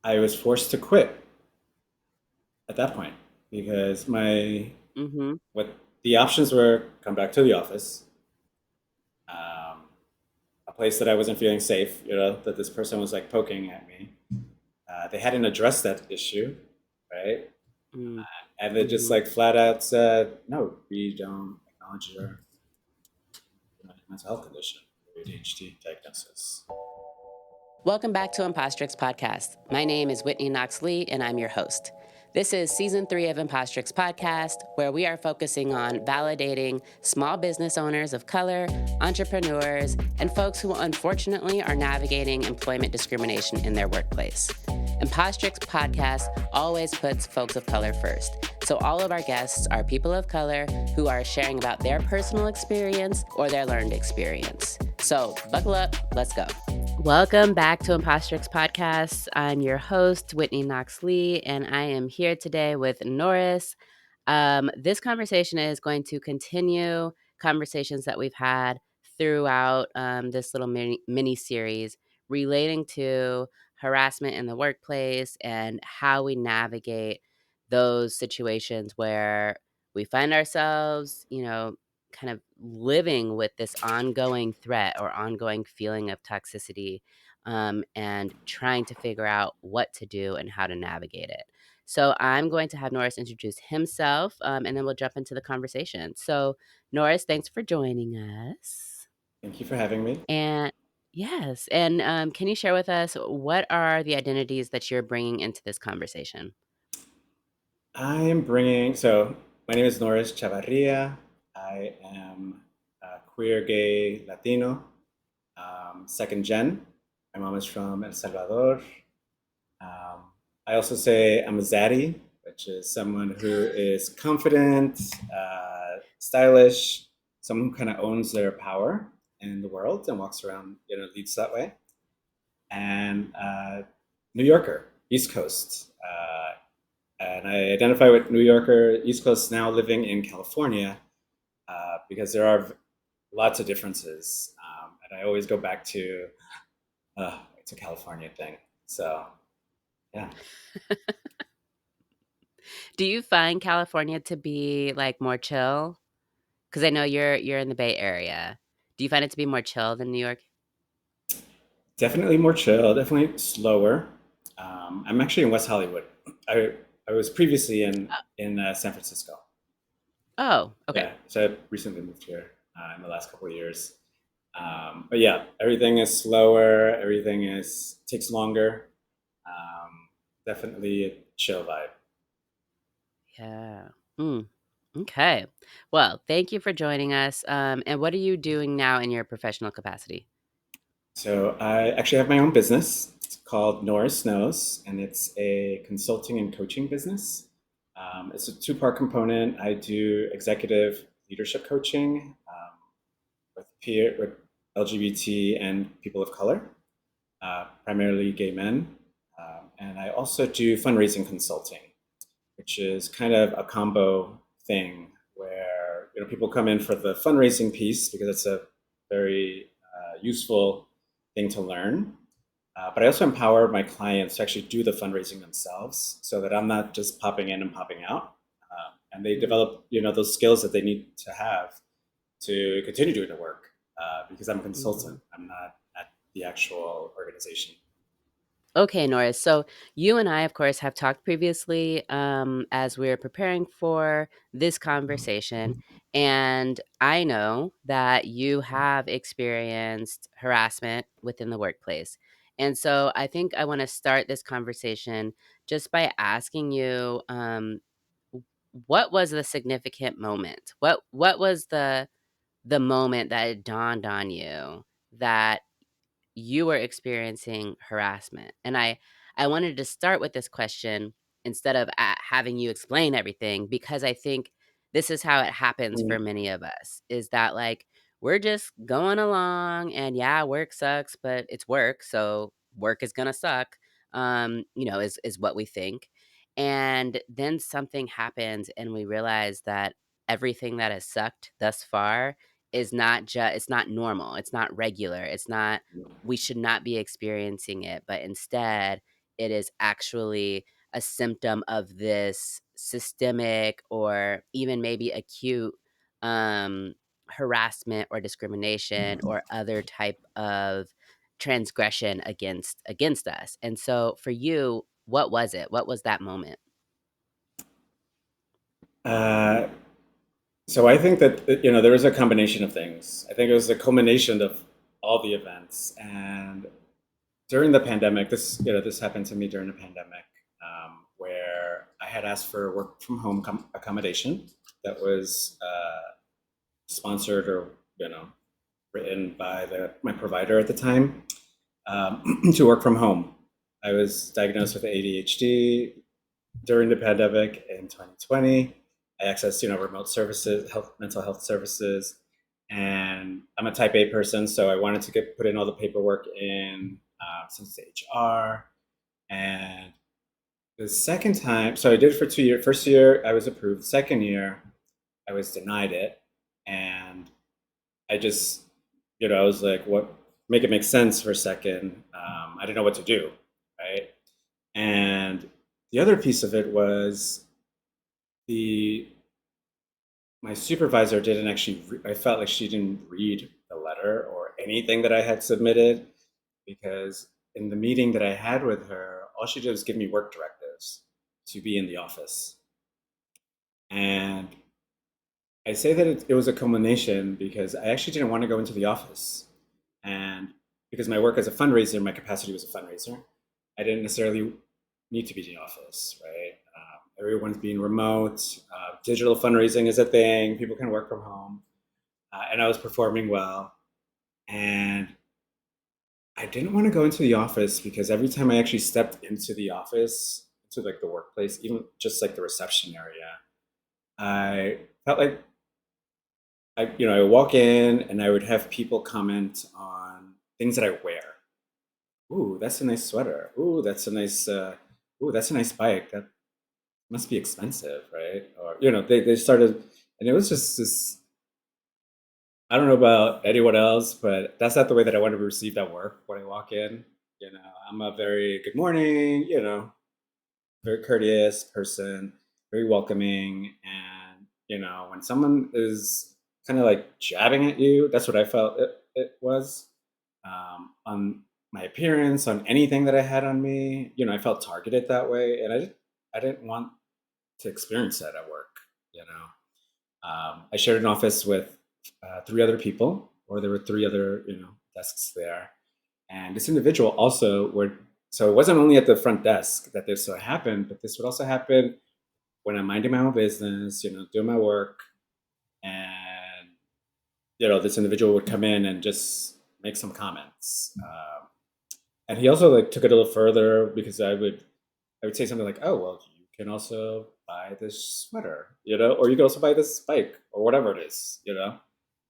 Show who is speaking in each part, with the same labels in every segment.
Speaker 1: I was forced to quit at that point because my
Speaker 2: Mm-hmm.
Speaker 1: what the options were come back to the office, um, a place that I wasn't feeling safe, that this person was like poking at me. They hadn't addressed that issue, right? And they just
Speaker 2: Mm-hmm.
Speaker 1: like flat out said, no, we don't acknowledge your mental health condition, your ADHD diagnosis.
Speaker 2: Welcome back to Impostrix Podcast. My name is Whitney Knox-Lee, and I'm your host. This is season 3 of Impostrix Podcast, where we are focusing on validating small business owners of color, entrepreneurs, and folks who unfortunately are navigating employment discrimination in their workplace. Impostrix Podcast always puts folks of color first. So all of our guests are people of color who are sharing about their personal experience or their learned experience. So buckle up, let's go. Welcome back to Impostrix Podcast. I'm your host, Whitney Knox-Lee, and I am here today with Noris. This conversation is going to continue conversations that we've had throughout this little mini series relating to harassment in the workplace and how we navigate those situations where we find ourselves, kind of living with this ongoing threat or ongoing feeling of toxicity, and trying to figure out what to do and how to navigate it. So I'm going to have Norris introduce himself, and then we'll jump into the conversation. So, Norris, thanks for joining us.
Speaker 1: Thank you for having me.
Speaker 2: And yes, and can you share with us what are the identities that you're bringing into this conversation?
Speaker 1: So my name is Noris Chavarria. I am queer, gay, Latino, second gen. My mom is from El Salvador. Um, I also say I'm a zaddy, which is someone who is confident, stylish, someone who kind of owns their power in the world and walks around, leads that way. And New Yorker, East Coast. And I identify with New Yorker, East Coast, now living in California, because there are lots of differences. And I always go back to it's a California thing. So, yeah.
Speaker 2: Do you find California to be like more chill? Because I know you're in the Bay Area. Do you find it to be more chill than New York?
Speaker 1: Definitely more chill, definitely slower. I'm actually in West Hollywood. I was previously in San Francisco.
Speaker 2: Oh, okay.
Speaker 1: Yeah, so I recently moved here in the last couple of years. But yeah, everything is slower. Everything is takes longer. Um, Definitely a chill vibe.
Speaker 2: Yeah. Mm, okay. Well, thank you for joining us. And what are you doing now in your professional capacity?
Speaker 1: So I actually have my own business. It's called Noris Knows, and it's a consulting and coaching business. It's a two-part component. I do executive leadership coaching with LGBT and people of color, primarily gay men, and I also do fundraising consulting, which is kind of a combo thing where people come in for the fundraising piece because it's a very useful thing to learn. But I also empower my clients to actually do the fundraising themselves, so that I'm not just popping in and popping out, and they
Speaker 2: Mhm.
Speaker 1: develop those skills that they need to have to continue doing the work. Because I'm a consultant,
Speaker 2: Mhm.
Speaker 1: I'm not at the actual organization.
Speaker 2: Okay, Norris. So you and I, of course, have talked previously as we are preparing for this conversation. And I know that you have experienced harassment within the workplace. And so I think I want to start this conversation just by asking you, what was the significant moment? What was the moment that it dawned on you that you were experiencing harassment? And I wanted to start with this question instead of having you explain everything, because I think this is how it happens for
Speaker 1: Mm.
Speaker 2: many of us, is that like we're just going along and yeah, work sucks, but it's work, so work is going to suck. Is what we think. And then something happens and we realize that everything that has sucked thus far is not just it's not normal, it's not regular, it's not we should not be experiencing it, but instead it is actually a symptom of this systemic or even maybe acute um, harassment or discrimination or other type of transgression against us. And so for you, what was it? What was that moment?
Speaker 1: Uh, so I think that there was a combination of things. I think it was a culmination of all the events, and during the pandemic, this happened to me during the pandemic, where I had asked for work from home accommodation that was sponsored or written by my provider at the time, to work from home. I was diagnosed with ADHD during the pandemic in 2020. I accessed remote services, mental health services, and I'm a type A person, so I wanted to put in all the paperwork in, since the HR. And the second time, so I did it for 2 years. First year I was approved. Second year I was denied it, and I just, I was like, what? Make it make sense for a second. I didn't know what to do, right? And the other piece of it was the my supervisor didn't actually. I felt like she didn't read the letter or anything that I had submitted, because in the meeting that I had with her, all she did was give me work directives to be in the office. And I say that it was a culmination because I actually didn't want to go into the office. And because my work as a fundraiser, my capacity was a fundraiser, I didn't necessarily need to be in the office, right? Everyone's being remote. Digital fundraising is a thing. People can work from home. And I was performing well. And I didn't want to go into the office because every time I actually stepped into the office, into like the workplace, even just like the reception area, I felt like I walk in and I would have people comment on things that I wear. Ooh, that's a nice sweater. Ooh, that's a nice bike. That must be expensive, right? Or they started, and it was just this. I don't know about anyone else, but that's not the way that I want to be received at work when I walk in. I'm a very good morning, very courteous person, very welcoming. And, when someone is kind of like jabbing at you, that's what I felt it was, on my appearance, on anything that I had on me. I felt targeted that way. And I didn't want to experience that at work, you know. I shared an office with three other people, or there were three other, desks there. And this individual also would, so it wasn't only at the front desk that this would happen, but this would also happen when I'm minding my own business, doing my work. And, this individual would come in and just make some comments. And he also like took it a little further because I would say something like, "Oh, well, you can also buy this sweater, or you can also buy this bike or whatever it is,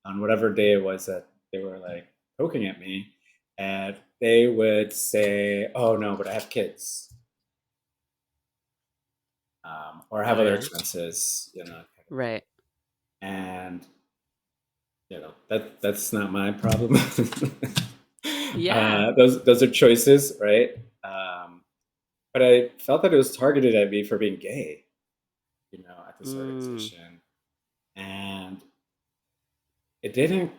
Speaker 1: on whatever day it was that they were like poking at me." And they would say, "Oh no, but I have kids, or I have other
Speaker 2: Yeah.
Speaker 1: expenses,
Speaker 2: Right.
Speaker 1: and that's not my problem."
Speaker 2: Yeah.
Speaker 1: Those are choices, right? Um, but I felt that it was targeted at me for being gay, at this
Speaker 2: Mm.
Speaker 1: organization. And it didn't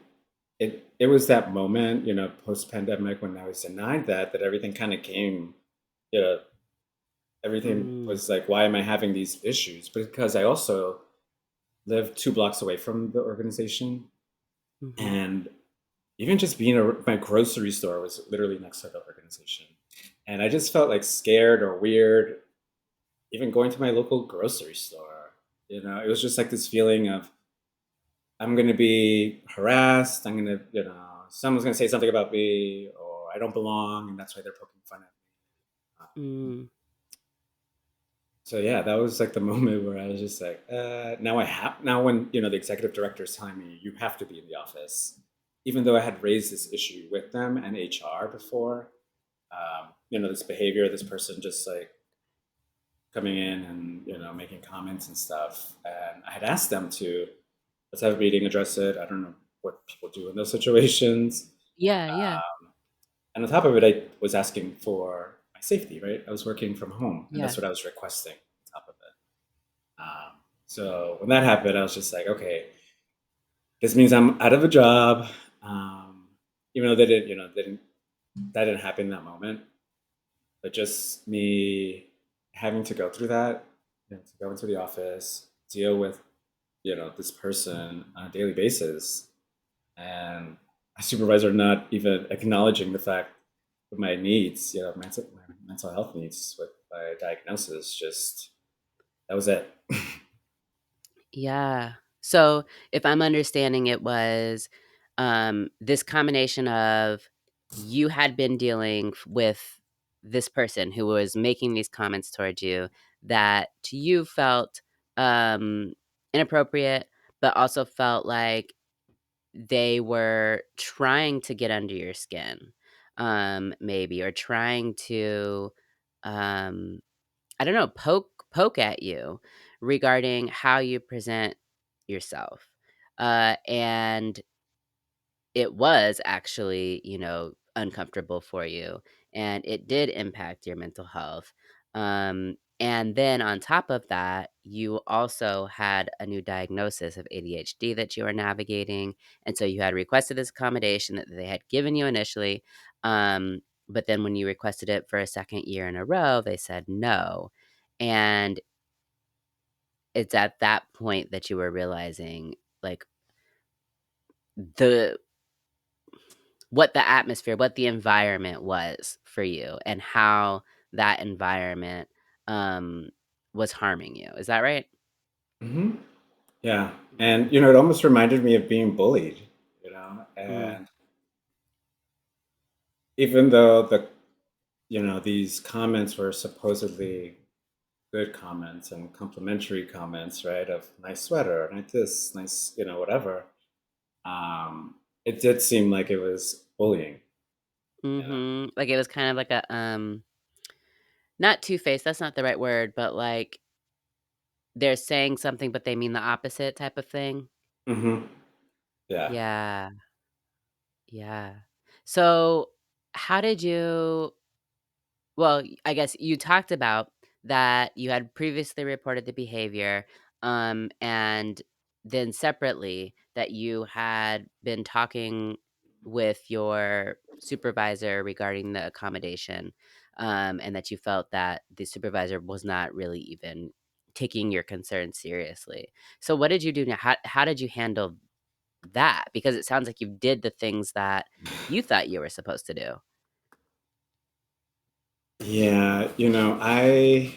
Speaker 1: it was that moment, post pandemic, when I was denied that everything kind of came, you know everything
Speaker 2: Mm.
Speaker 1: was like, why am I having these issues? Because I also live 2 blocks away from the organization.
Speaker 2: Mhm.
Speaker 1: And even just being my grocery store was literally next to the organization. And I just felt like scared or weird even going to my local grocery store. It was just like this feeling of, I'm going to be harassed. I'm going to, someone's going to say something about me, or I don't belong, and that's why they're poking fun at me.
Speaker 2: Mm.
Speaker 1: So yeah, that was like the moment where I was just like, now I have. Now when the executive director is telling me you have to be in the office, even though I had raised this issue with them and HR before, this behavior, this person just like coming in and making comments and stuff, and I had asked them to, let's have a meeting, address it. I don't know what people do in those situations.
Speaker 2: Yeah, yeah.
Speaker 1: And on top of it, I was asking for my safety, right? I was working from home, and
Speaker 2: Yeah.
Speaker 1: that's what I was requesting on top of it. So when that happened, I was just like, okay, this means I'm out of a job. Um, Even though that didn't happen in that moment, but just me having to go through that, to go into the office, deal with this person on a daily basis, and a supervisor not even acknowledging the fact of my needs, my mental health needs with my diagnosis. Just that was it.
Speaker 2: Yeah. So, if I'm understanding it was, this combination of you had been dealing with this person who was making these comments towards you that to you felt, um, inappropriate, but also felt like they were trying to get under your skin, maybe, or trying to, um I don't know, poke at you regarding how you present yourself. And it was actually, uncomfortable for you, and it did impact your mental health. And then on top of that, you also had a new diagnosis of ADHD that you were navigating, and so you had requested this accommodation that they had given you initially, but then when you requested it for a second year in a row, they said no, and it's at that point that you were realizing, like, the what the atmosphere, what the environment was for you, and how that environment, um, was harming you. Is that right?
Speaker 1: Hmm. Yeah,
Speaker 2: Mm,
Speaker 1: and it almost reminded me of being bullied,
Speaker 2: mm,
Speaker 1: and even though these comments were supposedly good comments and complimentary comments, right? Of nice sweater, nice this, nice, whatever. It did seem like it was bullying, you know.
Speaker 2: mhm. Like, it was kind of like a, not two-faced, that's not the right word, but, like, they're saying something, but they mean the opposite type of thing?
Speaker 1: Hmm. Yeah.
Speaker 2: Yeah, yeah. So, how did you well, I guess you talked about that you had previously reported the behavior, and then separately that you had been talking with your supervisor regarding the accommodation, and that you felt that the supervisor was not really even taking your concerns seriously. So, what did you do now? How did you handle that? Because it sounds like you did the things that you thought you were supposed to do.
Speaker 1: Yeah, I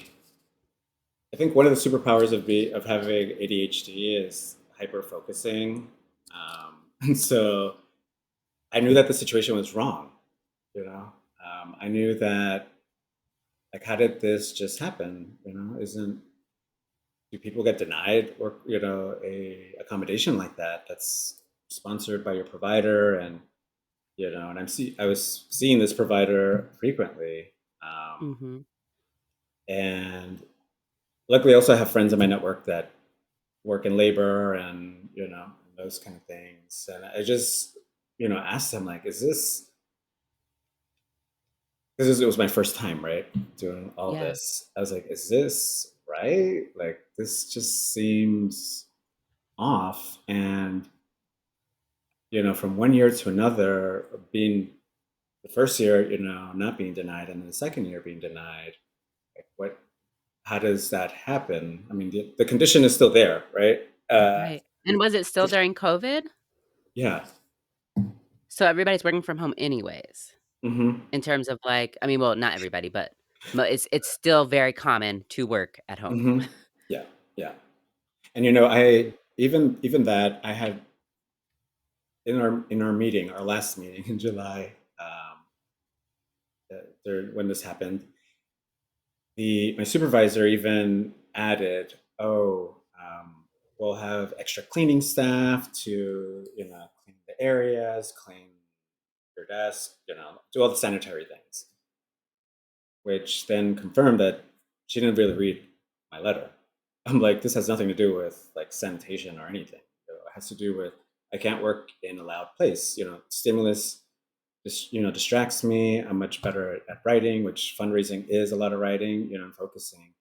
Speaker 1: think one of the superpowers of having ADHD is hyper focusing. And so I knew that the situation was wrong, you know. I knew that, like, how did this just happen? Isn't do people get denied, or a accommodation like that that's sponsored by your provider? And I was seeing this provider frequently,
Speaker 2: Mhm.
Speaker 1: and luckily I also have friends in my network that work in labor, and those kind of things. And I just asked them, like, is this it was my first time, right, doing all
Speaker 2: Yeah.
Speaker 1: this. I was like, is this right? Like, this just seems off. And from one year to another, being the first year, not being denied, and then the second year being denied. Like, how does that happen? I mean, the condition is still there, right?
Speaker 2: Right. And was it still during COVID?
Speaker 1: Yeah.
Speaker 2: So everybody's working from home anyways,
Speaker 1: Hmm.
Speaker 2: in terms of, like I mean, well, not everybody, but it's still very common to work at home.
Speaker 1: Hmm. Yeah. Yeah. And
Speaker 2: Mhm.
Speaker 1: even that I had in our meeting, our last meeting in July, when this happened, the my supervisor even added, "Oh, we'll have extra cleaning staff to clean the areas, clean your desk, do all the sanitary things," which then confirmed that she didn't really read my letter. I'm like, this has nothing to do with, like, sanitation or anything. It has to do with, I can't work in a loud place. Stimulus. distracts me. I'm much better at writing, which fundraising is a lot of writing, and focusing.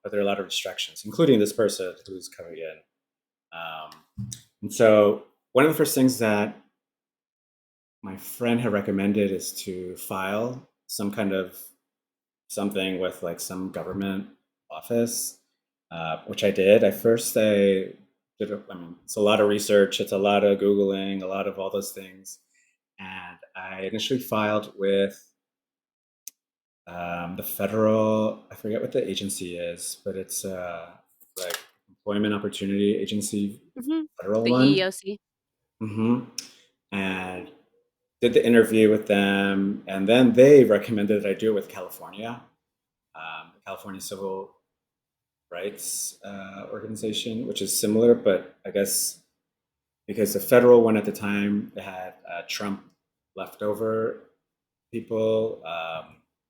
Speaker 1: But there are a lot of distractions, including this person who's coming in. And so one of the first things that my friend had recommended is to file some kind of something with like some government office, which I did. I mean, it's a lot of research, it's a lot of Googling, a lot of all those things. And I initially filed with the federal, I forget what the agency is, but it's like Employment Opportunity Agency,
Speaker 2: Hmm.
Speaker 1: federal
Speaker 2: The
Speaker 1: one.
Speaker 2: EEOC.
Speaker 1: And did the interview with them, and then they recommended that I do it with California, the California Civil Rights Organization, which is similar, but I guess because the federal one at the time they had Trump leftover people,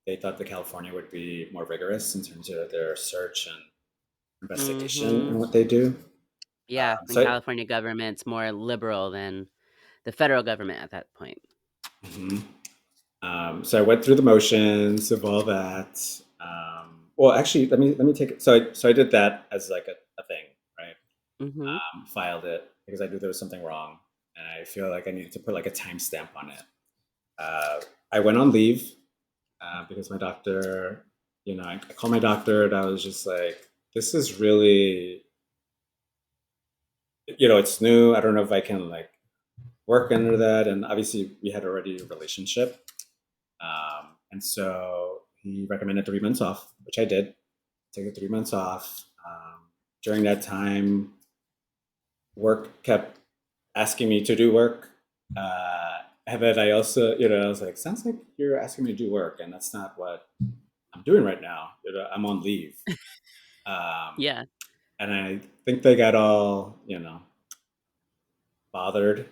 Speaker 1: they thought the California would be more vigorous in terms of their search and investigation
Speaker 2: Hmm.
Speaker 1: and what they do.
Speaker 2: Yeah, the
Speaker 1: So,
Speaker 2: California government's more liberal than the federal government at that point.
Speaker 1: mhm. So I went through the motions of all that. Well, actually, let me take it. So I did that as like a thing, right?
Speaker 2: Hmm.
Speaker 1: Filed it because I knew there was something wrong, and I feel like I needed to put like a timestamp on it. Uh, I went on leave because my doctor, I called my doctor and I was just like, this is really, it's new. I don't know if I can like work under that. And obviously, we had already a relationship. And so he recommended 3 months off, which I did. Take the 3 months off. During that time, work kept asking me to do work. And then I also, I was like, sounds like you're asking me to do work, and that's not what I'm doing right now. I'm on leave. Um,
Speaker 2: Yeah.
Speaker 1: and I think they got all, bothered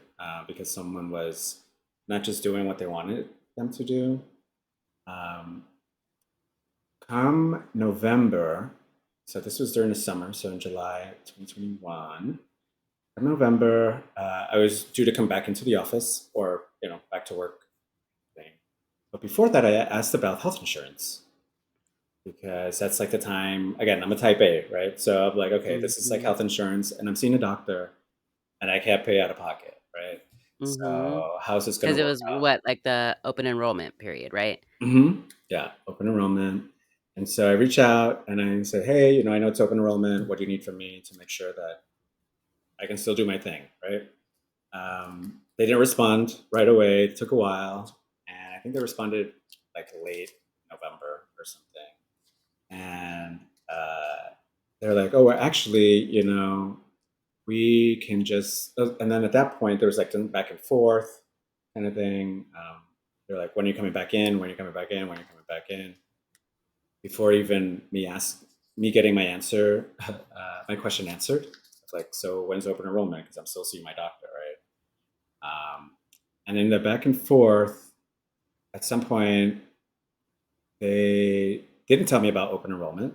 Speaker 1: because someone was not just doing what they wanted them to do. Um, Come November, so this was during the summer, so in July 2021. Come November, I was due to come back into the office or, back to work thing. But before that, I asked about health insurance because that's like the time, again, I'm a type A, right? So I'm like, okay, this is like
Speaker 2: Hmm.
Speaker 1: health insurance and I'm seeing a doctor and I can't pay out of pocket, right?
Speaker 2: Hmm.
Speaker 1: So how's this going
Speaker 2: Because
Speaker 1: to
Speaker 2: it
Speaker 1: work
Speaker 2: was
Speaker 1: out?
Speaker 2: what, like the open enrollment period, right?
Speaker 1: Yeah, open enrollment. And so I reach out and I say, hey, I know it's open enrollment. What do you need from me to make sure that I can still do my thing, right? They didn't respond right away. It took a while. And I think they responded like late November or something. And they're like, oh, well, actually, we can just, and then at that point, there was like back and forth kind of thing. They're like, when are you coming back in? When are you coming back in? When are you coming back in? Before even me getting my answer, my question answered. It's like, so when's open enrollment? Because I'm still seeing my doctor, right? And in the back and forth, at some point, they didn't tell me about open enrollment.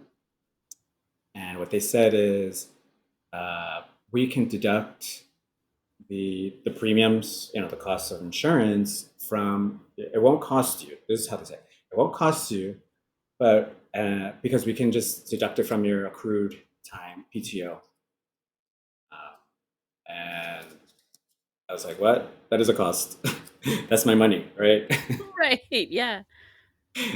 Speaker 1: And what they said is, we can deduct the premiums, the cost of insurance from it won't cost you. This is how they say it won't cost you, but because we can just deduct it from your accrued time PTO. And I was like, what? That is a cost. That's my money, right?
Speaker 2: Right. Yeah.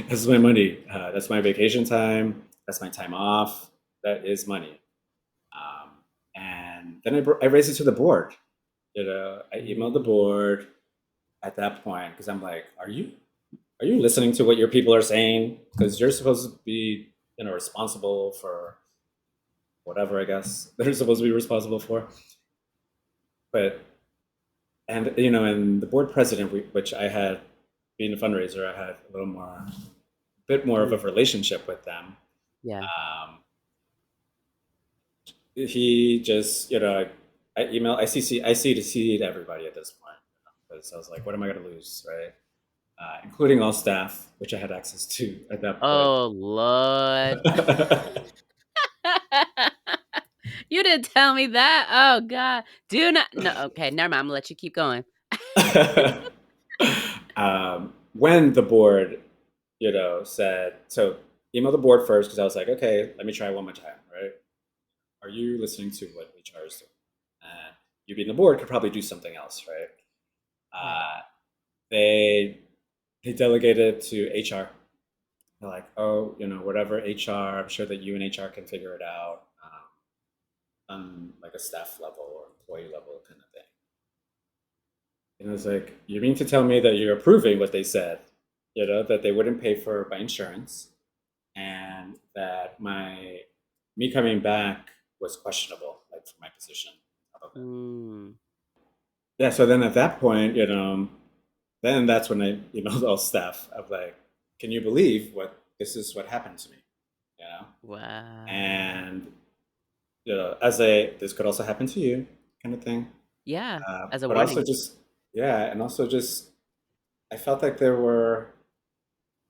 Speaker 1: That's my money. That's my vacation time. That's my time off. That is money. Um, and then I raised it to the board. I emailed the
Speaker 2: Mhm.
Speaker 1: board at that point because I'm like, are you listening to what your people are saying? Because you're supposed to be, responsible for whatever I guess they're supposed to be responsible for. But and the board president, which I had being a fundraiser, I had a bit more of a
Speaker 2: Mm.
Speaker 1: relationship with them.
Speaker 2: Yeah.
Speaker 1: Um, he just, I see to see everybody at this point because I was like, what am I going to lose, right? Including all staff, which I had access to at that point.
Speaker 2: Oh, Lord. You didn't tell me that. Oh, God. Do not. No. Okay. Never mind. I'm going to let you keep going.
Speaker 1: When the board, said, so email the board first because I was like, okay, let me try one more time, right? Are you listening to what HR is doing? And you being the board could probably do something else, right?
Speaker 2: Right.
Speaker 1: Uh, they they delegated to HR. They're like, oh, whatever HR, I'm sure that you and HR can figure it out on like a staff level or employee level kind of thing. And I was like, you mean to tell me that you're approving what they said, that they wouldn't pay for my insurance and that me coming back was questionable, like for my position.
Speaker 2: Mm.
Speaker 1: Yeah, so then at that point, then that's when I, all staff of like, can you believe this is what happened to me? You know?
Speaker 2: Wow.
Speaker 1: And as a this could also happen to you kind of thing.
Speaker 2: Yeah, as a
Speaker 1: But also
Speaker 2: warning.
Speaker 1: just yeah, and also just I felt like there were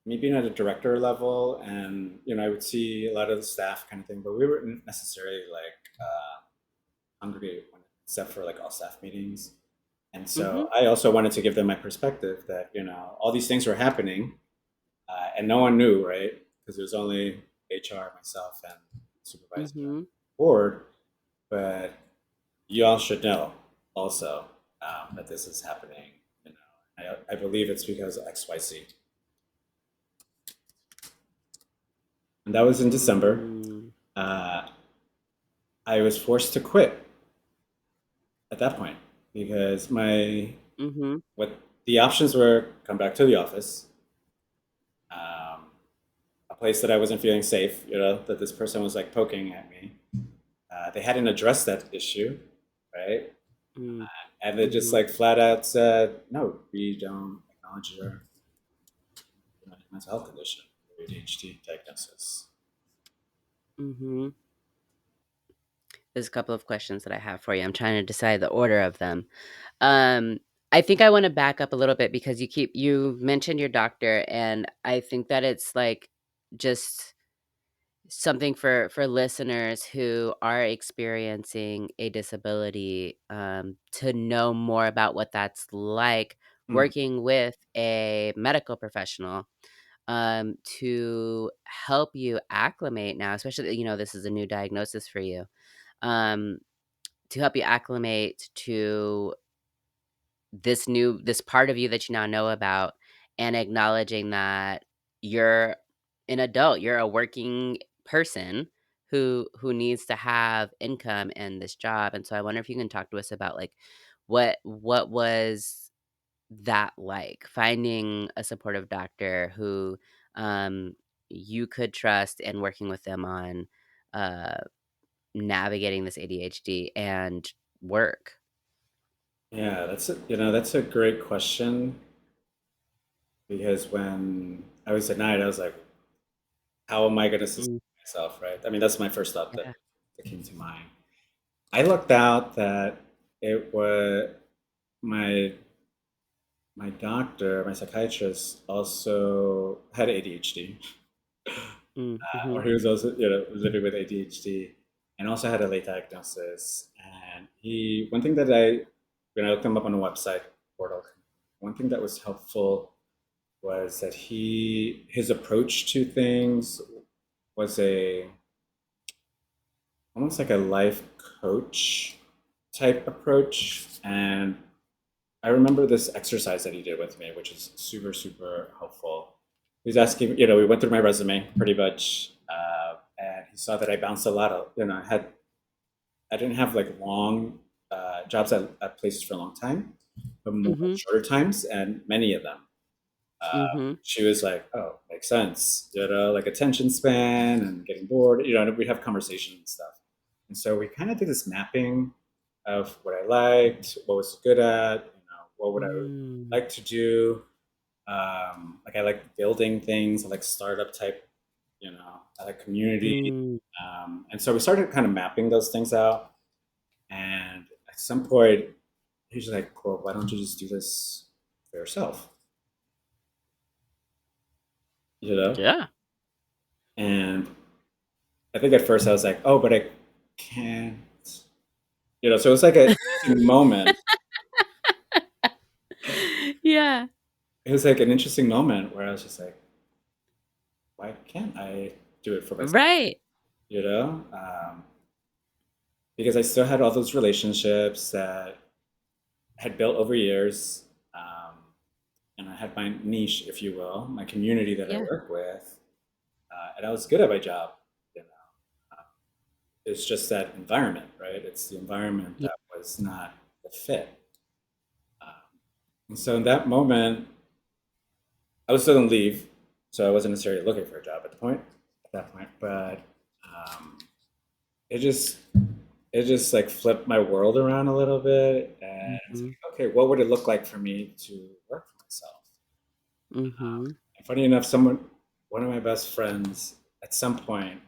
Speaker 1: me being at a director level, and I would see a lot of the staff kind of thing, but we weren't necessarily like hungry except for like all staff meetings. And
Speaker 2: Mm-hmm.
Speaker 1: so I also wanted to give them my perspective that all these things were happening, and no one knew, right? Because it was only HR, myself, and supervisor and
Speaker 2: Mm-hmm.
Speaker 1: board. But you all should know also that this is happening. I believe it's because of XYZ. And that was in December.
Speaker 2: Mm.
Speaker 1: Uh, I was forced to quit at that point because
Speaker 2: Mm-hmm.
Speaker 1: what the options were come back to the office, um, a place that I wasn't feeling safe, that this person was like poking at me. They hadn't addressed that issue, right?
Speaker 2: Mm.
Speaker 1: And they just
Speaker 2: Mm-hmm.
Speaker 1: like flat out said, no, we don't acknowledge your mental health condition, your ADHD diagnosis.
Speaker 2: Mm-hmm. There's a couple of questions that I have for you. I'm trying to decide the order of them. Um, I think I wanna back up a little bit because you mentioned your doctor, and I think that it's, like, just something for listeners who are experiencing a disability, to know more about what that's like
Speaker 1: Mm,
Speaker 2: working with a medical professional, to help you acclimate now, especially, this is a new diagnosis for you, um, to help you acclimate to this part of you that you now know about, and acknowledging that you're an adult, you're a working person who needs to have income and this job. And so I wonder if you can talk to us about, like, what was that like, finding a supportive doctor who, um, you could trust, and working with them on, uh, navigating this ADHD and work.
Speaker 1: yeah, that's a great question because when I was at night, I was like, how am I going to sustain
Speaker 2: Mm,
Speaker 1: myself, right? I mean, that's my first thought that,
Speaker 2: yeah.
Speaker 1: that came to mind. I looked out that it was my my doctor, my psychiatrist, also had ADHD,
Speaker 2: Mm, mhm.
Speaker 1: or he was also living with ADHD, and also had a late diagnosis. And one thing that when I looked him up on a website portal, one thing that was helpful was that his approach to things was a almost like a life coach type approach. And I remember this exercise that he did with me, which is super, super helpful. He was asking, we went through my resume pretty much, and he saw that I bounced a lot of, I didn't have like long jobs at places for a long time, but more
Speaker 2: Mhm,
Speaker 1: shorter times, and many of them.
Speaker 2: mhm,
Speaker 1: She was like, "Oh, makes sense," like attention span and getting bored. And we'd have conversations and stuff. And so we kind of did this mapping of what I liked, what was good at, what would I
Speaker 2: mm,
Speaker 1: like to do. Like I like building things, I like startup type, I like community.
Speaker 2: mm.
Speaker 1: And so we started kind of mapping those things out. And at some point, he's like, "Well, why don't you just do this for yourself?" You know?
Speaker 2: Yeah.
Speaker 1: And I think at first I was like, "Oh, but I can't." So it was like a moment.
Speaker 2: Yeah.
Speaker 1: it was like an interesting moment where I was just like, why can't I do it for myself?
Speaker 2: Right.
Speaker 1: You know, because I still had all those relationships that I had built over years, and I had my niche, if you will, my community that I
Speaker 2: Yeah.
Speaker 1: work with, and I was good at my job. You know, it's just that environment, right? It's the environment
Speaker 2: Yeah.
Speaker 1: that was not the fit. And so in that moment, I was still on leave, so I wasn't necessarily looking for a job at that point, but um, it just it just like flipped my world around a little bit, and it's
Speaker 2: Mhm.
Speaker 1: like, okay, what would it look like for me to work for myself?
Speaker 2: Mhm.
Speaker 1: And funny enough, one of my best friends, at some point,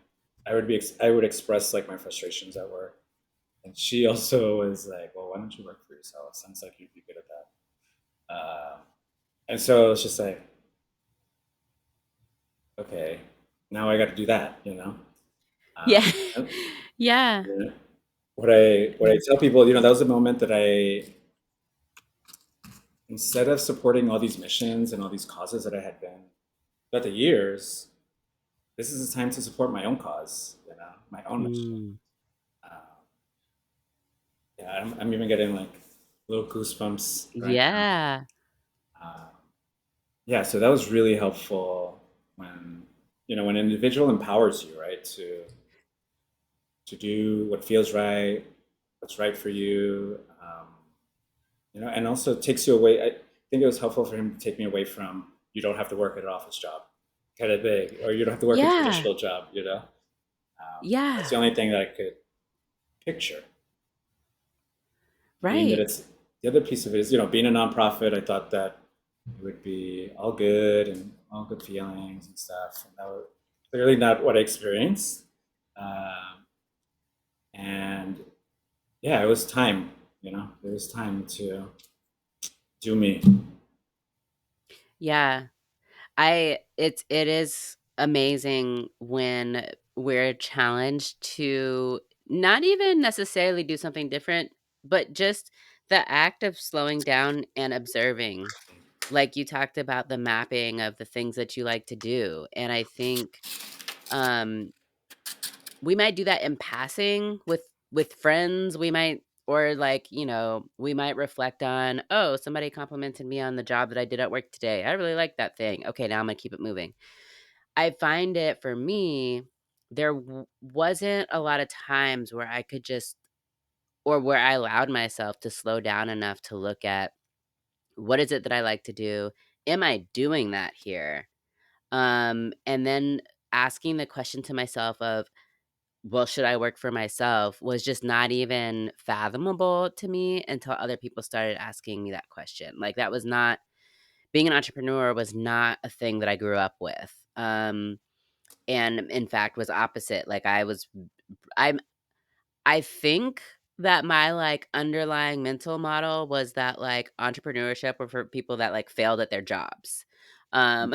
Speaker 1: I would express like my frustrations at work, and she also was like, "Well, why don't you work for yourself? Sounds like you'd be good at that." And so it's just like, okay, now I got to do that, you know.
Speaker 2: Yeah.
Speaker 1: And,
Speaker 2: Yeah.
Speaker 1: what I tell people, that was a moment that I, instead of supporting all these missions and all these causes that I had been throughout the years, this is the time to support my own cause, my own mission.
Speaker 2: Mm.
Speaker 1: Uh, yeah, I'm even getting like little goosebumps right
Speaker 2: Yeah.
Speaker 1: now. Yeah, so that was really helpful when, when an individual empowers you, right, to do what feels right, what's right for you, and also takes you away. I think it was helpful for him to take me away from, you don't have to work at an office job, kind of thing, or you don't have to work a
Speaker 2: Yeah.
Speaker 1: traditional job. That's the
Speaker 2: Yeah.
Speaker 1: only thing that I could picture. Being that
Speaker 2: Right.
Speaker 1: it's the other piece of it is, being a nonprofit, I thought that it would be all good and all good feelings and stuff. And that was clearly not what I experienced. Um, and yeah, it was time, it was time to do me.
Speaker 2: Yeah. It is amazing when we're challenged to not even necessarily do something different, but just the act of slowing down and observing. Like you talked about the mapping of the things that you like to do. And I think um we might do that in passing with friends. We might, or like, we might reflect on, oh, somebody complimented me on the job that I did at work today. I really like that thing. Okay, now I'm gonna keep it moving. I find it for me, there wasn't a lot of times where I could just, or where I allowed myself to slow down enough to look at, what is it that I like to do? Am I doing that here? And then asking the question to myself of, well, should I work for myself, was just not even fathomable to me until other people started asking me that question. Like, that was not, being an entrepreneur was not a thing that I grew up with. And in fact was opposite. Like, I'm I think that my, like, underlying mental model was that, like, entrepreneurship were for people that, like, failed at their jobs. Um,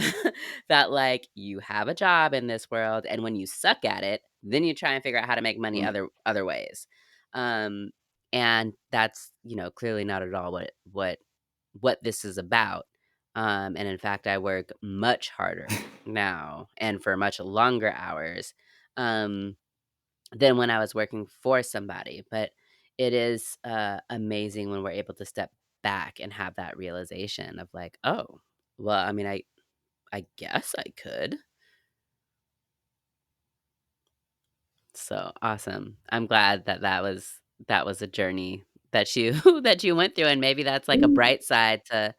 Speaker 2: that, like, you have a job in this world, and when you suck at it, then you try and figure out how to make money
Speaker 1: Mm.
Speaker 2: other ways. Um, and that's, clearly not at all what this is about. And in fact, I work much harder now and for much longer hours. Um than when I was working for somebody, but it is, amazing when we're able to step back and have that realization of like, "Oh, well, I mean, I guess I could." So, awesome. I'm glad that that was a journey that you that you went through, and maybe that's like a bright side to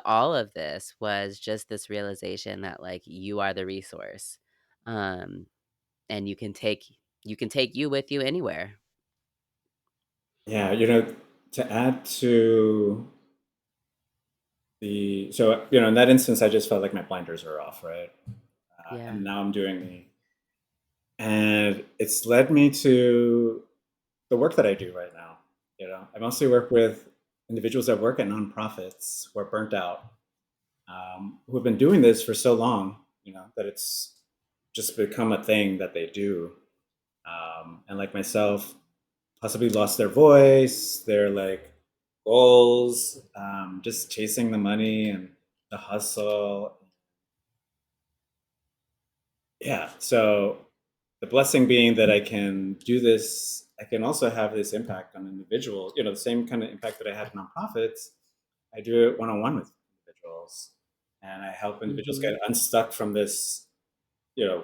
Speaker 2: all of this, was just this realization that, like, you are the resource, um, and you can take you with you anywhere.
Speaker 1: Yeah, to add to in that instance, I just felt like my blinders were off, right?
Speaker 2: Yeah.
Speaker 1: And now I'm doing me. And it's led me to the work that I do right now. I mostly work with individuals that work at nonprofits who are burnt out, who have been doing this for so long, that it's just become a thing that they do. And like myself, possibly lost their voice. They're like goals, just chasing the money and the hustle. Yeah. So the blessing being that I can do this, I can also have this impact on individuals, the same kind of impact that I had in nonprofits. I do it one on one with individuals and I help individuals
Speaker 2: Mm-hmm.
Speaker 1: get unstuck from this,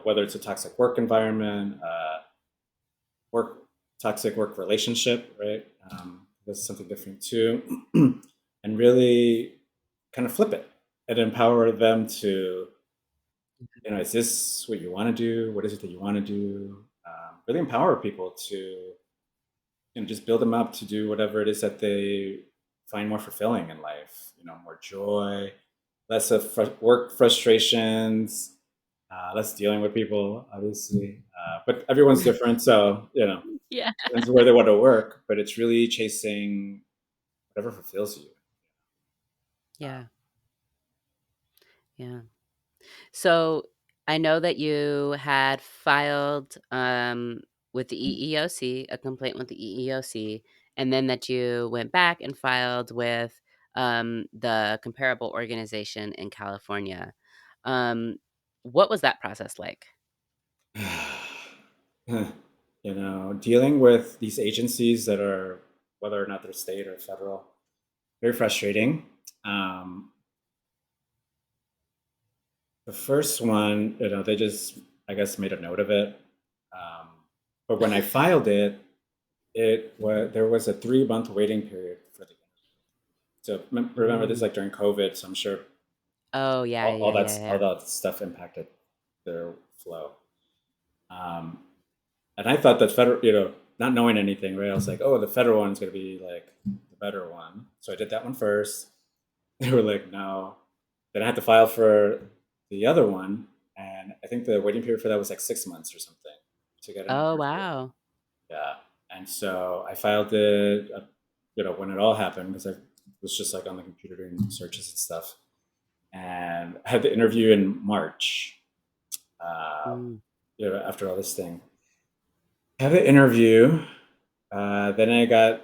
Speaker 1: whether it's a toxic work environment, work, toxic work relationship, right? That's something different too. And really kind of flip it and empower them to, is this what you want to do? What is it that you want to do? Really empower people to, just build them up to do whatever it is that they find more fulfilling in life. More joy, less of work frustrations, less dealing with people, obviously. But everyone's different, so
Speaker 2: Yeah.
Speaker 1: depends where they want to work. But it's really chasing whatever fulfills you.
Speaker 2: Yeah. Yeah. So I know that you had filed with the EEOC, a complaint with the EEOC, and then that you went back and filed with the comparable organization in California. Um, what was that process like?
Speaker 1: Dealing with these agencies that are, whether or not they're state or federal, very frustrating. Um, the first one, they just, I guess, made a note of it. Um, but when I filed it, there was a 3 month waiting period for the. So remember, this is
Speaker 2: Mm.
Speaker 1: like during COVID, so I'm sure
Speaker 2: Oh, yeah,
Speaker 1: all
Speaker 2: yeah, yeah,
Speaker 1: all
Speaker 2: yeah.
Speaker 1: that stuff impacted their flow. Um, and I thought that federal, not knowing anything, right? I was like, oh, the federal one's going to be like the better one. So I did that one first. They were like, no. Then I had to file for the other one. And I think the waiting period for that was like 6 months or something to get an
Speaker 2: Oh,
Speaker 1: interview.
Speaker 2: wow.
Speaker 1: Yeah. And so I filed it, when it all happened, because I was just like on the computer doing searches and stuff. And I had the interview in March, uh,
Speaker 2: Mm.
Speaker 1: after all this thing. I had the interview. Then I got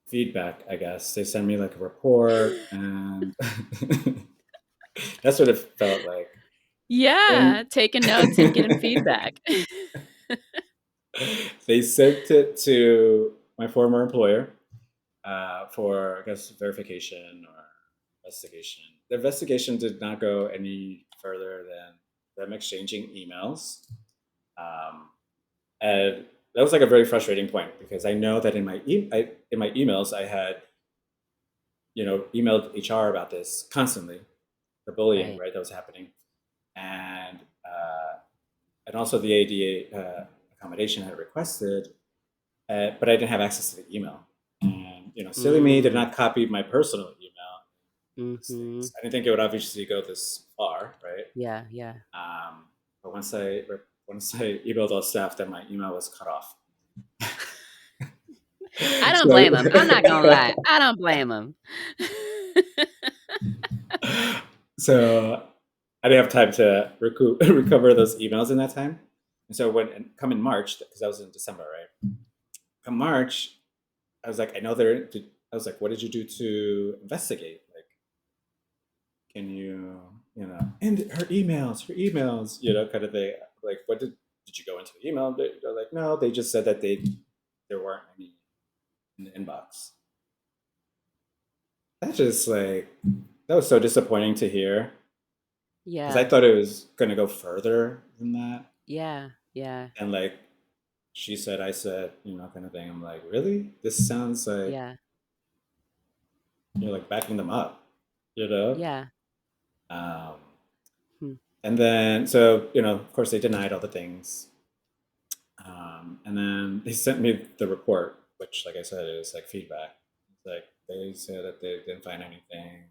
Speaker 1: feedback, I guess. They sent me like a report, and that's what it felt like.
Speaker 2: Yeah,
Speaker 1: And
Speaker 2: taking notes and getting feedback.
Speaker 1: they sent it to my former employer for, I guess, verification or investigation. The investigation did not go any further than them exchanging emails. And that was like a very frustrating point because I know that in in my emails I had emailed HR about this constantly, the bullying,
Speaker 2: Right.
Speaker 1: right, that was happening, and and also the ADA accommodation had requested, but I didn't have access to the email. And silly me did
Speaker 2: Mm.
Speaker 1: not copy my personal email. Those
Speaker 2: Mhm.
Speaker 1: things. I didn't think it would obviously go this far, right?
Speaker 2: Yeah, yeah.
Speaker 1: Um, but once I emailed all staff, then my email was cut off.
Speaker 2: I don't
Speaker 1: So
Speaker 2: blame him. I'm not gonna lie. I don't blame him.
Speaker 1: so I didn't have time to recover those emails in that time. And so come in March, because that was in December, right? Come March, I was like, I know I was like, what did you do to investigate? Like, can you, and her emails, kind of thing. Like, what did you go into the email? They're like, no, they just said that there weren't any in the inbox. That's just like, that was so disappointing to hear because I
Speaker 2: Yeah.
Speaker 1: thought it was going to go further than that.
Speaker 2: Yeah. Yeah.
Speaker 1: And like, she said, I said, kind of thing. I'm like, really? This sounds like
Speaker 2: Yeah.
Speaker 1: you're like backing them up, you know?
Speaker 2: Yeah.
Speaker 1: Um,
Speaker 2: Hmm.
Speaker 1: and then, so, of course, they denied all the things. And then they sent me the report, which, like I said, is like feedback. It's like they said that they didn't find anything.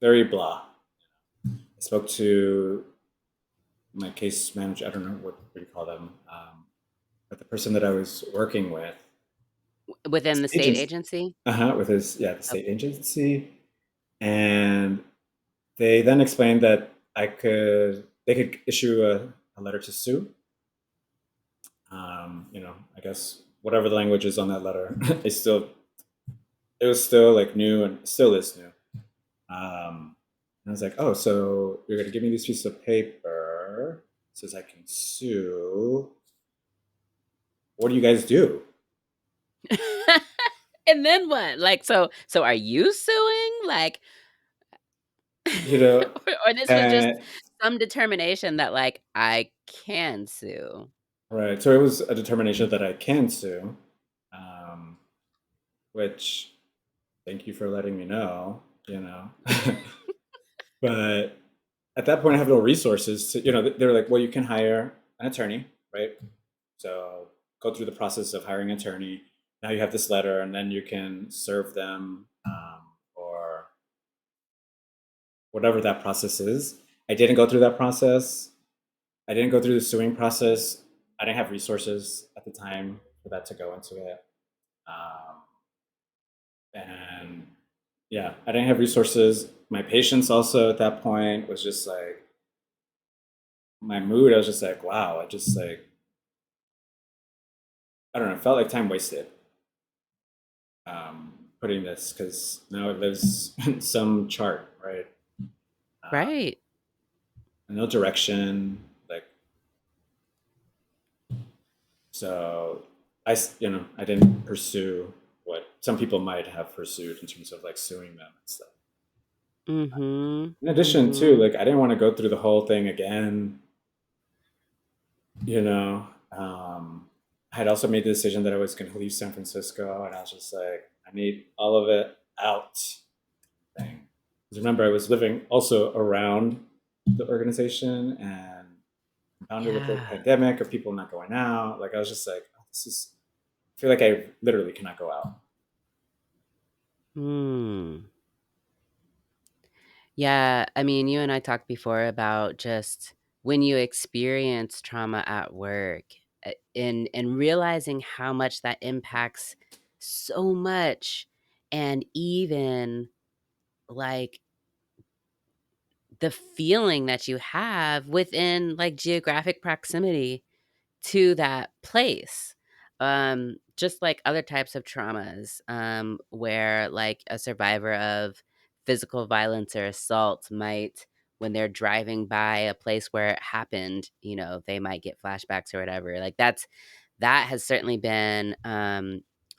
Speaker 1: Very blah. I spoke to my case manager. I don't know what do you call them, but the person that I was working with,
Speaker 2: Within the state
Speaker 1: agents,
Speaker 2: agency?
Speaker 1: with his the
Speaker 2: Oh,
Speaker 1: state agency, and they then explained that they could issue a letter to sue. I guess whatever the language is on that letter, I still it was still like new and still is new. And I was like, oh, so you're going to give me this piece of paper says I can sue. What do you guys do?
Speaker 2: And then what? Like, so are you suing? Like,
Speaker 1: You know,
Speaker 2: or this was just
Speaker 1: and
Speaker 2: some determination that like I can sue.
Speaker 1: right. So it was a determination that I can sue, um, which thank you for letting me know, you know. But at that point, I have no resources to, they're like, well, you can hire an attorney, right? So go through the process of hiring an attorney. Now you have this letter, and then you can serve them, or whatever that process is. I didn't go through that process. I didn't go through the suing process. I didn't have resources at the time for that to go into it. Um, and yeah, I didn't have resources. My patience also at that point was just like my mood. I was just like, wow, I just like, I don't know, it felt like time wasted, putting this because now it lives in some chart, right?
Speaker 2: Right.
Speaker 1: No direction, like, so I didn't pursue what some people might have pursued in terms of like suing them and stuff.
Speaker 2: Mhm.
Speaker 1: In addition to,
Speaker 2: Mhm.
Speaker 1: like, I didn't want to go through the whole thing again, you know. I had also made the decision that I was going to leave San Francisco, and I was just like, I need all of it out thing. Because remember, I was living also around the organization and compounded with the
Speaker 2: Yeah.
Speaker 1: pandemic of people not going out. Like, I was just like, oh, this is, I feel like I literally cannot go out.
Speaker 2: Hmm. Yeah, I mean, you and I talked before about just when you experience trauma at work, and realizing how much that impacts so much, and even like the feeling that you have within like geographic proximity to that place. Just like other types of traumas, where like a survivor of physical violence or assault might, when they're driving by a place where it happened, they might get flashbacks or whatever. Like that has certainly been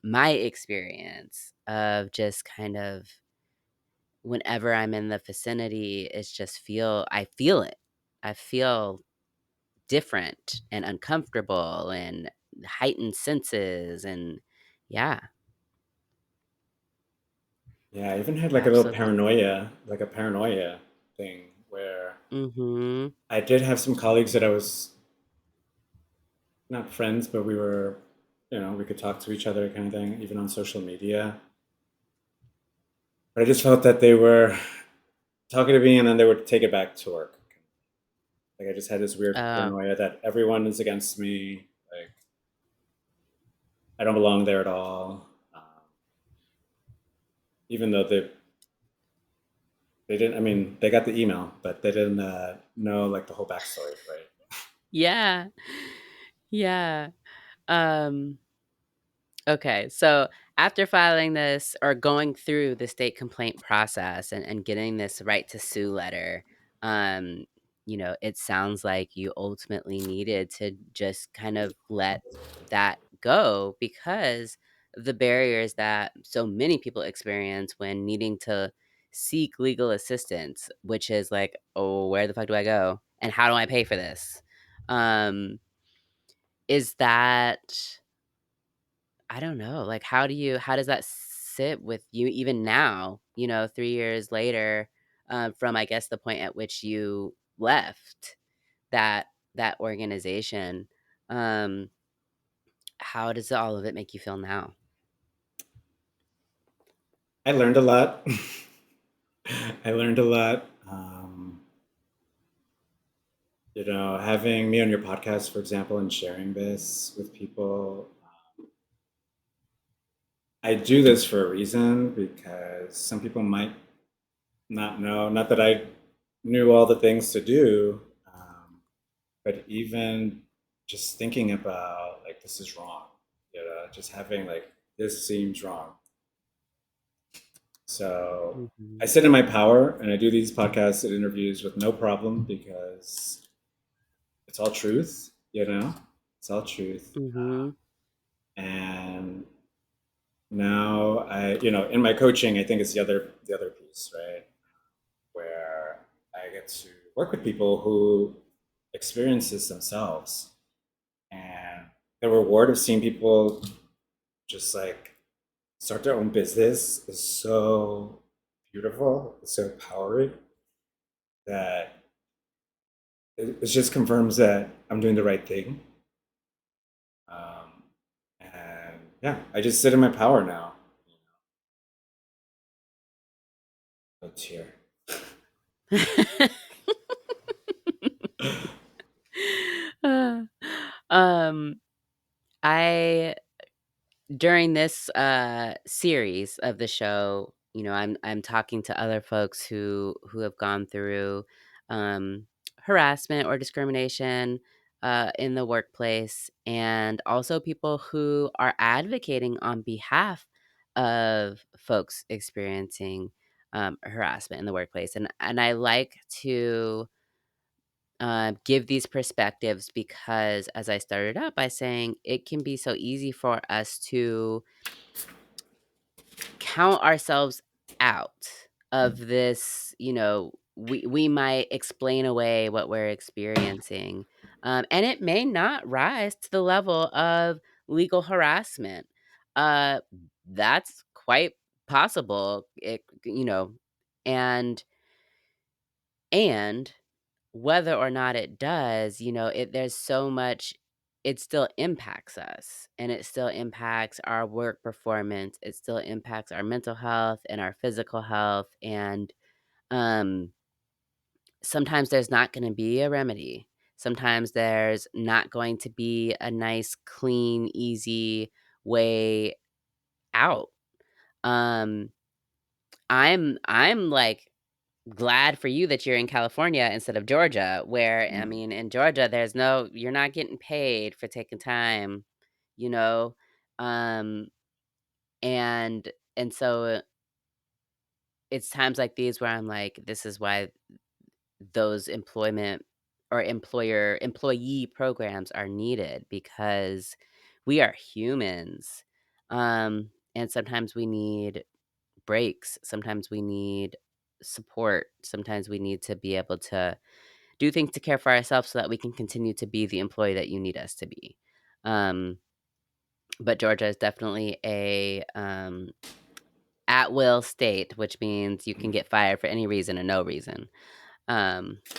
Speaker 2: my experience of just kind of whenever I'm in the vicinity, it's just I feel it. I feel different and uncomfortable and heightened senses and yeah,
Speaker 1: Yeah, I even had like a little
Speaker 2: absolutely.
Speaker 1: paranoia, like a paranoia thing where
Speaker 2: Mhm.
Speaker 1: I did have some colleagues that I was not friends, but we were, we could talk to each other kind of thing, even on social media. But I just felt that they were talking to me and then they would take it back to work. Like I just had this weird
Speaker 2: Oh,
Speaker 1: paranoia that everyone is against me. Like I don't belong there at all. Even though they didn't. I mean, they got the email, but they didn't know like the whole backstory, right?
Speaker 2: yeah. Yeah. Um Okay, so after filing this or going through the state complaint process and getting this right to sue letter, um, it sounds like you ultimately needed to just kind of let that go because of the barriers that so many people experience when needing to seek legal assistance, which is like, oh, where the fuck do I go? And how do I pay for this? Um, is that I don't know, like, how does that sit with you even now, 3 years later, from, I guess, the point at which you left that that organization? Um, how does all of it make you feel now?
Speaker 1: I learned a lot. I learned a lot. Having me on your podcast, for example, and sharing this with people. I do this for a reason because some people might not know. Not that I knew all the things to do, but even just thinking about like this is wrong. Just having like this seems wrong. So
Speaker 2: Mm-hmm.
Speaker 1: I sit in my power and I do these podcasts and interviews with no problem because it's all truth, it's all truth.
Speaker 2: Mm-hmm.
Speaker 1: And now in my coaching, I think it's the other piece, right? Where I get to work with people who experience this themselves. And the reward of seeing people just like start their own business is so beautiful, it's so empowering that it just confirms that I'm doing the right thing. Um, and yeah, I just sit in my power now. It's here.
Speaker 2: um, I during this series of the show, I'm talking to other folks who have gone through um, harassment or discrimination in the workplace, and also people who are advocating on behalf of folks experiencing harassment in the workplace, and I like to give these perspectives because, as I started out by saying, it can be so easy for us to count ourselves out of this. We might explain away what we're experiencing, and it may not rise to the level of legal harassment. Uh, that's quite possible. And whether or not it does, there's so much, it still impacts us, and it still impacts our work performance. It still impacts our mental health and our physical health. And um, sometimes there's not going to be a remedy. Sometimes there's not going to be a nice, clean, easy way out. Um, I'm like glad for you that you're in California instead of Georgia, where, I
Speaker 1: Mm.
Speaker 2: mean, in Georgia, you're not getting paid for taking time, you know? Um, and and so it's times like these where I'm like, this is why those employment or employee programs are needed, because we are humans. And sometimes we need breaks, sometimes we need support, sometimes we need to be able to do things to care for ourselves so that we can continue to be the employee that you need us to be. Um, but Georgia is definitely a at will state, which means you can get fired for any reason and no reason,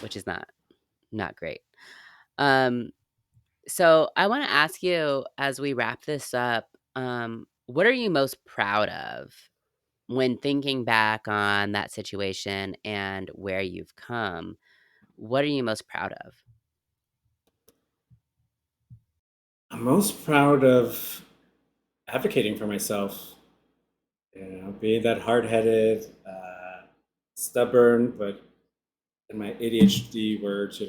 Speaker 2: which is not great. Um, so I want to ask you, as we wrap this up, what are you most proud of when thinking back on that situation and where you've come? What are you most proud of?
Speaker 1: I'm most proud of advocating for myself, being that hard-headed, stubborn, but in my ADHD words,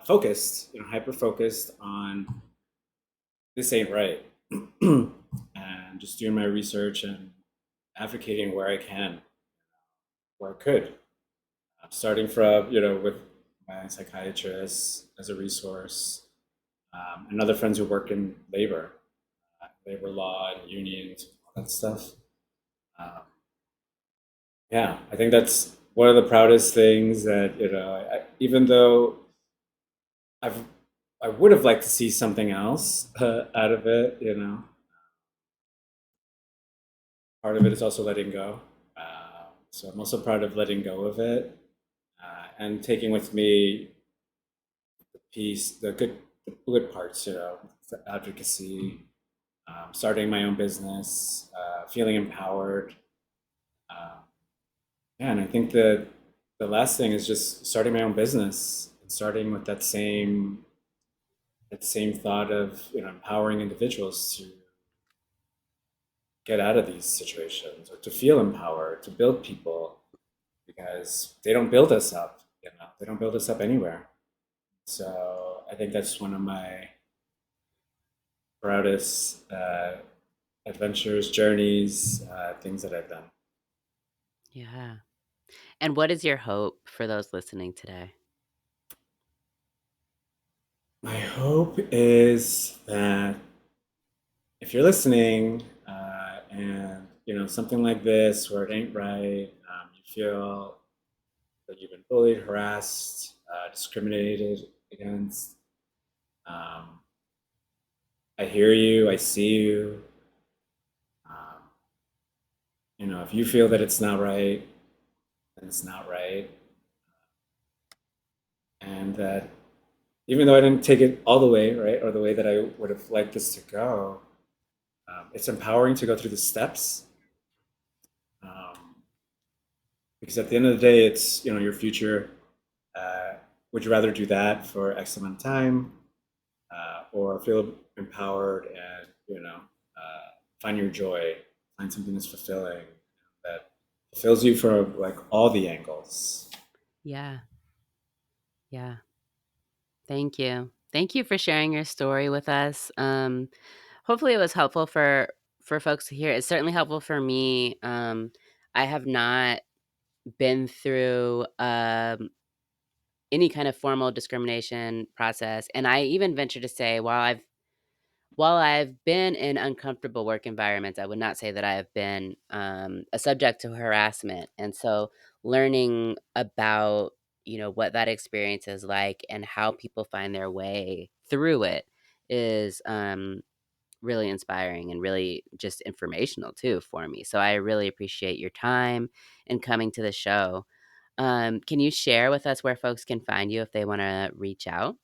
Speaker 1: focused, hyper-focused on this ain't right, and just doing my research and advocating where I can, where I could, starting from with my psychiatrist as a resource, and other friends who work in labor law and unions, all that stuff. Um, yeah, I think that's one of the proudest things that even though I've I would have liked to see something else out of it. Part of it is also letting go. So I'm also proud of letting go of it, and taking with me the piece, the good parts. The advocacy, starting my own business, feeling empowered. Uh, yeah, and I think that the last thing is just starting my own business, and starting with that same thought of empowering individuals to get out of these situations or to feel empowered, to build people, because they don't build us up. They don't build us up anywhere. So I think that's one of my proudest adventures, journeys, things that I've done.
Speaker 2: Yeah. And what is your hope for those listening today?
Speaker 1: My hope is that if you're listening and something like this where it ain't right, you feel that you've been bullied, harassed, discriminated against, um, I hear you, I see you. Um, if you feel that it's not right, then it's not right, and that even though I didn't take it all the way right, or the way that I would have liked this to go, it's empowering to go through the steps. Um, because at the end of the day, it's your future. Uh, would you rather do that for X amount of time, or feel empowered and find your joy, find something that's fulfilling, that fulfills you from like all the angles?
Speaker 2: Yeah. Yeah. Thank you. Thank you for sharing your story with us. Hopefully it was helpful for folks to hear. It's certainly helpful for me. I have not been through any kind of formal discrimination process, and I even venture to say, while I've been in uncomfortable work environments, I would not say that I have been, a subject to harassment, and so learning about, what that experience is like and how people find their way through it is, really inspiring and really just informational too for me, so I really appreciate your time and coming to the show. Can you share with us where folks can find you if they wanna reach out?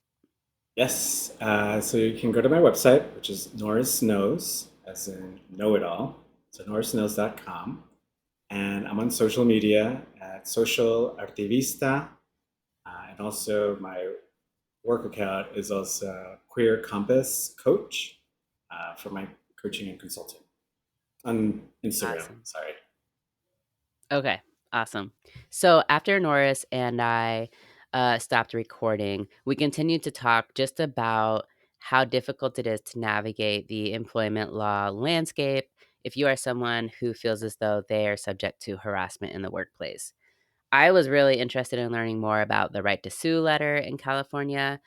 Speaker 1: Yes. So you can go to my website, which is Noris Knows, as in know it all. So norisknows.com. And I'm on social media at Social Artivista. And also, my work account is also Queer Compass Coach for my coaching and consulting on Instagram.
Speaker 2: Awesome.
Speaker 1: Sorry.
Speaker 2: Okay, awesome. So after Norris and I stopped recording, we continued to talk just about how difficult it is to navigate the employment law landscape if you are someone who feels as though they are subject to harassment in the workplace. I was really interested in learning more about the right to sue letter in California,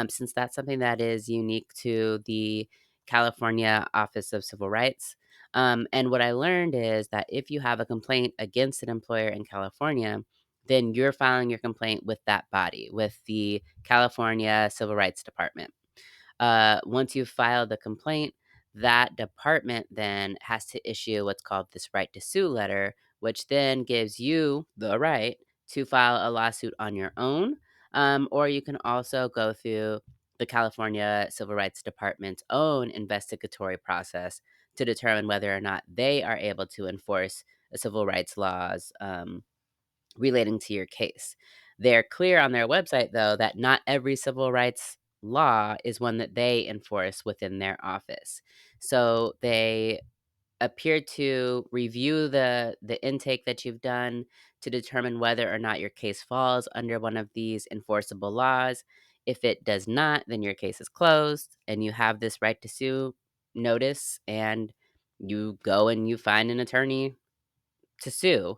Speaker 2: since that's something that is unique to the California Office of Civil Rights. And what I learned is that if you have a complaint against an employer in California, then you're filing your complaint with that body, with the California Civil Rights Department. Once you've filed the complaint, that department then has to issue what's called this right to sue letter, which then gives you the right to file a lawsuit on your own. Or you can also go through the California Civil Rights Department's own investigatory process to determine whether or not they are able to enforce the civil rights laws relating to your case. They're clear on their website, though, that not every civil rights law is one that they enforce within their office. So they appear to review the intake that you've done to determine whether or not your case falls under one of these enforceable laws. If it does not, then your case is closed and you have this right to sue notice, and you go and you find an attorney to sue.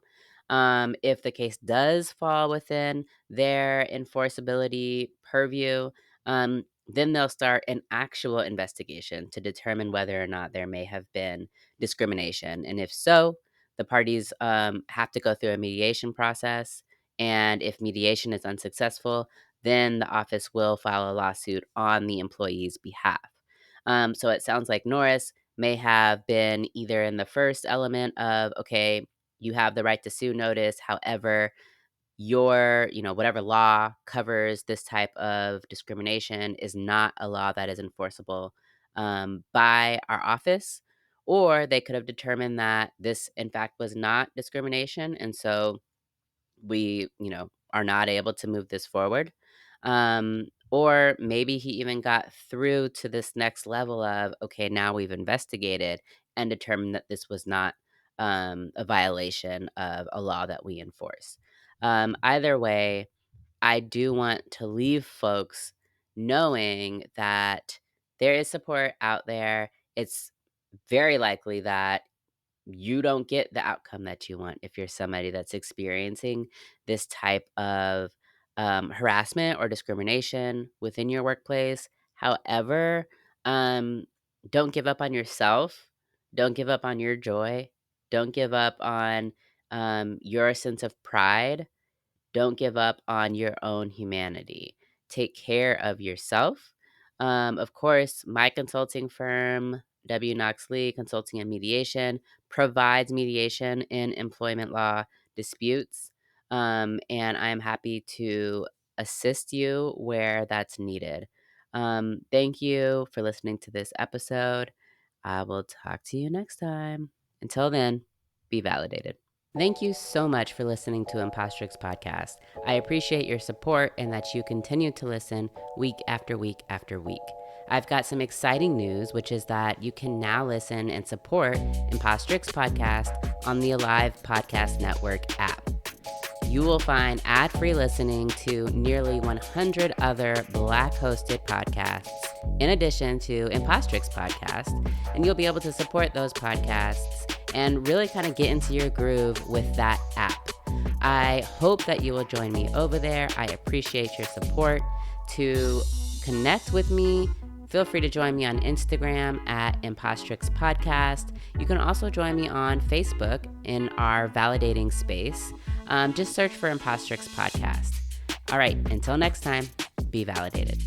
Speaker 2: If the case does fall within their enforceability purview, then they'll start an actual investigation to determine whether or not there may have been discrimination. And if so, the parties have to go through a mediation process. And if mediation is unsuccessful, then the office will file a lawsuit on the employee's behalf. So it sounds like Norris may have been either in the first element of, okay, you have the right to sue notice. However, whatever law covers this type of discrimination is not a law that is enforceable by our office. Or they could have determined that this, in fact, was not discrimination. And so we, are not able to move this forward. Or maybe he even got through to this next level of, okay, now we've investigated and determined that this was not a violation of a law that we enforce. Either way, I do want to leave folks knowing that there is support out there. It's very likely that you don't get the outcome that you want if you're somebody that's experiencing this type of harassment or discrimination within your workplace. However, um, don't give up on yourself. Don't give up on your joy. Don't give up on your sense of pride. Don't give up on your own humanity. Take care of yourself. Of course, my consulting firm, W. Knox Lee Consulting and Mediation, provides mediation in employment law disputes. And I am happy to assist you where that's needed. Thank you for listening to this episode. I will talk to you next time. Until then, be validated. Thank you so much for listening to Impostrix Podcast. I appreciate your support and that you continue to listen week after week after week. I've got some exciting news, which is that you can now listen and support Impostrix Podcast on the Alive Podcast Network app. You will find ad-free listening to nearly 100 other Black-hosted podcasts, in addition to Impostrix Podcast, and you'll be able to support those podcasts and really kind of get into your groove with that app. I hope that you will join me over there. I appreciate your support. To connect with me, feel free to join me on Instagram at Impostrix Podcast. You can also join me on Facebook in our validating space. Just search for Impostrix Podcast. All right, until next time, be validated.